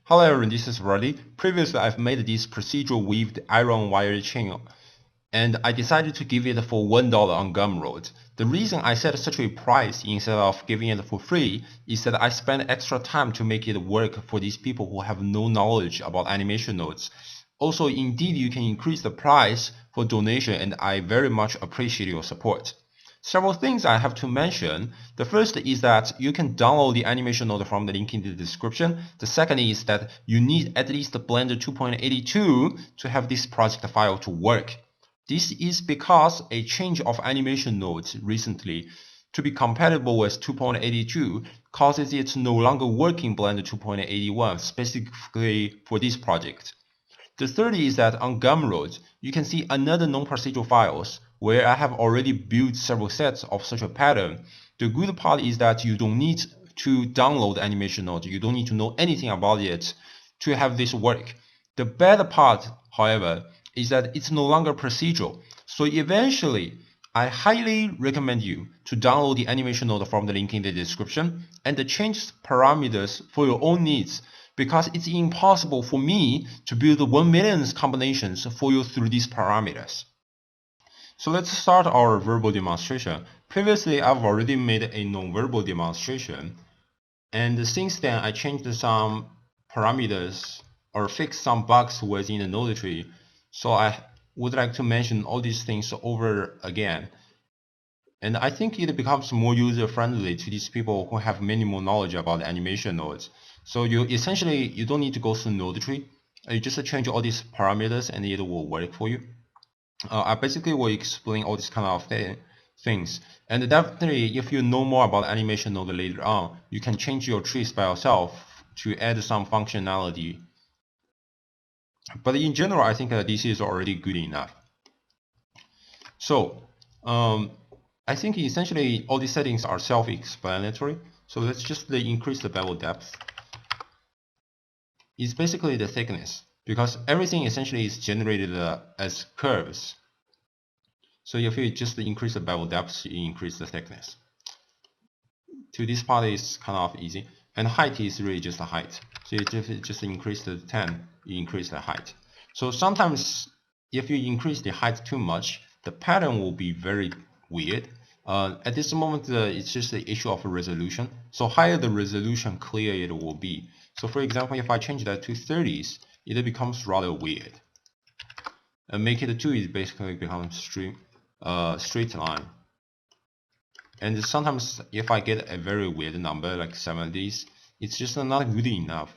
Hello everyone, this is Roddy. Previously, I've made this procedural weaved iron wire chain, and I decided to give it for $1 on Gumroad. The reason I set such a price instead of giving it for free is that I spent extra time to make it work for these people who have no knowledge about animation nodes. Also, indeed, you can increase the price for donation, and I very much appreciate your support. Several things I have to mention. The first is that you can download the animation node from the link in the description. The second is that you need at least Blender 2.82 to have this project file to work. This is because a change of animation nodes recently to be compatible with 2.82 causes it to no longer work in Blender 2.81 specifically for this project. The third is that on Gumroad, you can see another non-procedural files where I have already built several sets of such a pattern. The good part is that you don't need to download the animation node. You don't need to know anything about it to have this work. The bad part, however, is that it's no longer procedural. So eventually, I highly recommend you to download the animation node from the link in the description and change parameters for your own needs, because it's impossible for me to build 1 million combinations for you through these parameters. So let's start our verbal demonstration. Previously, I've already made a non-verbal demonstration, and since then I changed some parameters or fixed some bugs within the node tree. So I would like to mention all these things over again. And I think it becomes more user-friendly to these people who have minimal knowledge about animation nodes. So you don't need to go through node tree. You just change all these parameters and it will work for you. I basically will explain all these kind of things. And definitely, if you know more about animation node later on, you can change your trees by yourself to add some functionality. But in general, I think this is already good enough. So I think essentially all these settings are self-explanatory. So let's just increase the bevel depth. It's basically the thickness, because everything essentially is generated as curves. So if you just increase the bevel depth, you increase the thickness. To this part is kind of easy. And height is really just the height. So you just increase the 10, you increase the height. So sometimes if you increase the height too much, the pattern will be very weird. At this moment, it's just the issue of resolution. So higher the resolution, clearer it will be. So for example, if I change that to 30s, it becomes rather weird. And make it 2, it basically becomes straight line. And sometimes if I get a very weird number like 70s, it's just not good enough.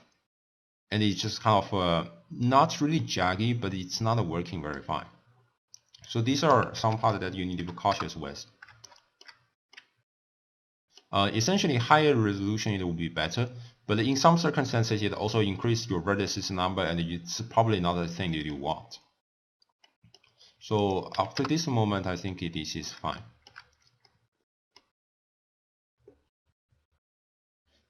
And it's just kind of not really jaggy, but it's not working very fine. So these are some parts that you need to be cautious with. Essentially, higher resolution it will be better, but in some circumstances it also increases your vertices number, and it's probably not the thing that you want. So after this moment, I think this is fine.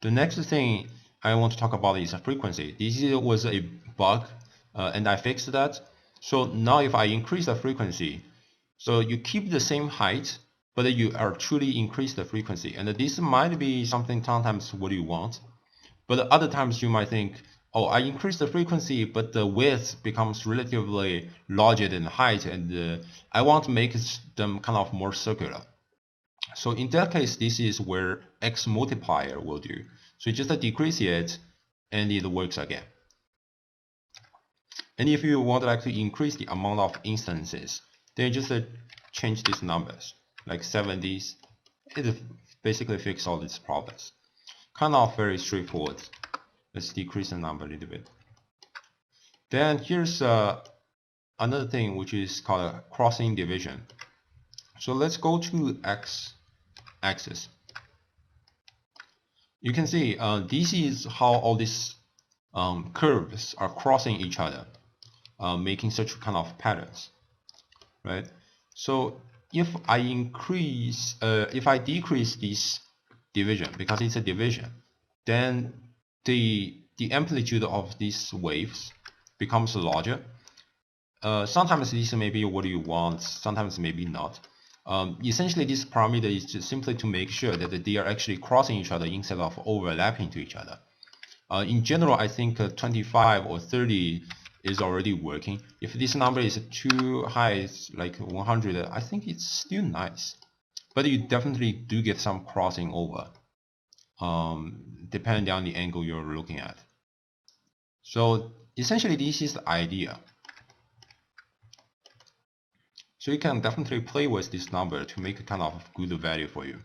The next thing I want to talk about is frequency. This was a bug, and I fixed that. So now if I increase the frequency, so you keep the same height, but you actually increase the frequency. And this might be something sometimes what you want, but other times you might think, oh, I increase the frequency, but the width becomes relatively larger than the height, and I want to make them kind of more circular. So in that case, this is where X multiplier will do. So you just decrease it, and it works again. And if you want like to increase the amount of instances, then you just change these numbers, like 70s. It basically fixes all these problems. Kind of very straightforward. Let's decrease the number a little bit. Then here's another thing which is called a crossing division. So let's go to X axis. You can see this is how all these curves are crossing each other, making such kind of patterns, right? So if I decrease this division, because it's a division, then the amplitude of these waves becomes larger. Sometimes this may be what you want, sometimes maybe not. Essentially, this parameter is just simply to make sure that they are actually crossing each other instead of overlapping to each other. In general, I think 25 or 30 is already working. If this number is too high, it's like 100, I think it's still nice. But you definitely do get some crossing over, depending on the angle you're looking at. So essentially, this is the idea. So you can definitely play with this number to make a kind of good value for you.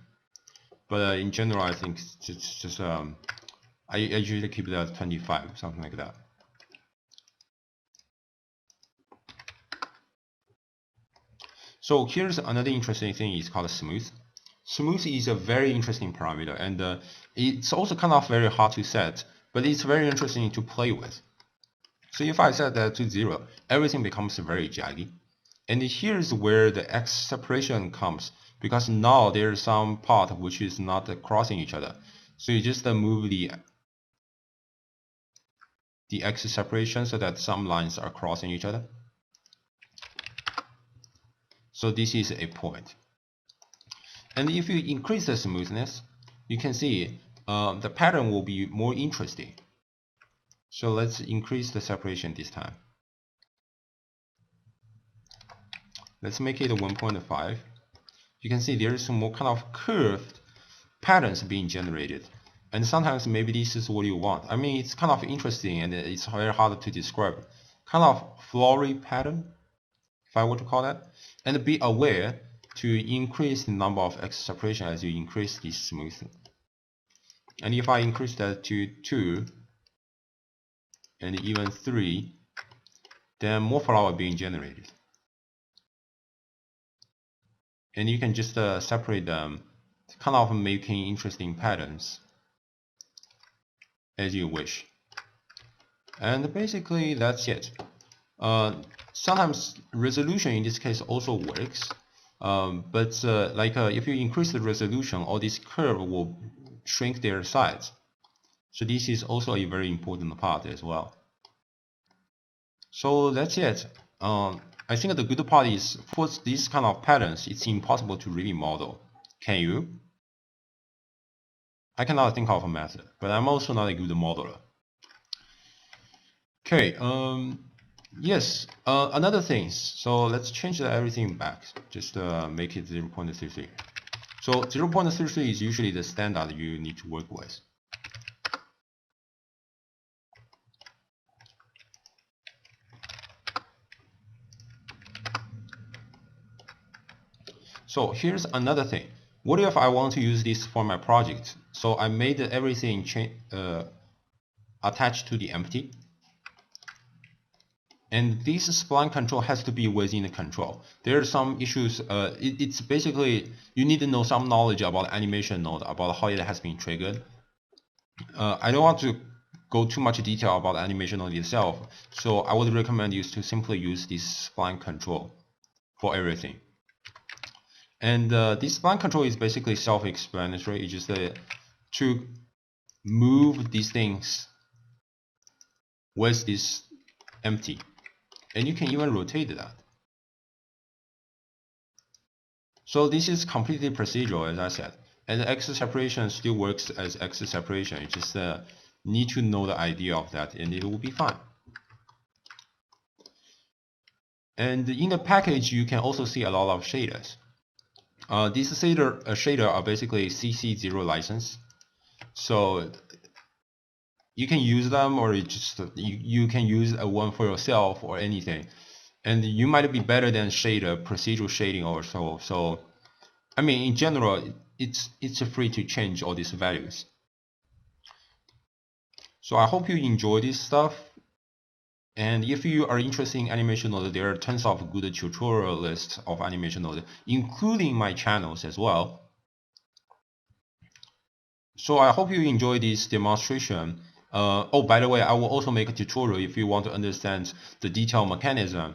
But in general, I think it's just I usually keep it at 25, something like that. So here's another interesting thing. It's called smooth. Smooth is a very interesting parameter, and it's also kind of very hard to set, but it's very interesting to play with. So if I set that to 0, everything becomes very jaggy. And here's where the X separation comes, because now there's some part which is not crossing each other. So you just move the X separation so that some lines are crossing each other. So this is a point. And if you increase the smoothness, you can see the pattern will be more interesting. So let's increase the separation this time. Let's make it 1.5. You can see there is some more kind of curved patterns being generated. And sometimes maybe this is what you want. I mean, it's kind of interesting and it's very hard to describe. Kind of flowery pattern, if I were to call that. And be aware to increase the number of X separation as you increase this smoothing. And if I increase that to 2 and even 3, then more flower being generated. And you can just separate them, kind of making interesting patterns as you wish. And basically that's it. Sometimes resolution in this case also works, but if you increase the resolution, all this curve will shrink their size. So this is also a very important part as well. So that's it. I think the good part is for these kind of patterns, it's impossible to really model. Can you? I cannot think of a method, but I'm also not a good modeler. Okay, yes, another thing. So let's change everything back. Just make it 0.33. So 0.33 is usually the standard you need to work with. So here's another thing. What if I want to use this for my project? So I made everything attached to the empty. And this spline control has to be within the control. There are some issues. It's basically, you need to know some knowledge about animation node, about how it has been triggered. I don't want to go too much detail about animation node itself. So I would recommend you to simply use this spline control for everything. And this spline control is basically self-explanatory. It's just to move these things with this empty. And you can even rotate that. So this is completely procedural, as I said. And the X separation still works as X separation. You just need to know the idea of that, and it will be fine. And in the package, you can also see a lot of shaders. These shader are basically CC0 license. So you can use them, or you can use a one for yourself or anything. And you might be better than shader, procedural shading or so. So, I mean, in general, it's free to change all these values. So I hope you enjoy this stuff. And if you are interested in animation node, there are tons of good tutorial lists of animation node, including my channels as well. So I hope you enjoy this demonstration. Oh, by the way, I will also make a tutorial if you want to understand the detailed mechanism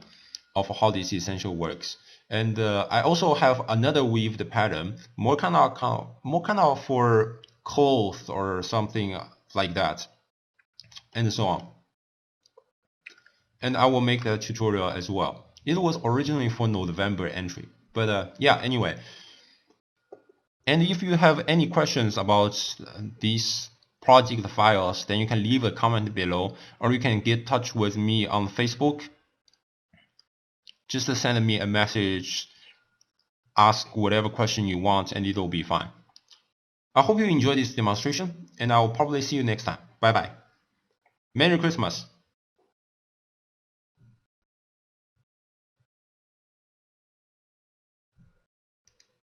of how this essential works. And I also have another weaved pattern, more kind of for clothes or something like that, and so on. And I will make that tutorial as well. It was originally for November entry, but yeah, anyway. And if you have any questions about this project files, then you can leave a comment below, or you can get in touch with me on Facebook. Just send me a message, ask whatever question you want, and it will be fine. I hope you enjoyed this demonstration, and I will probably see you next time. Bye bye. Merry Christmas.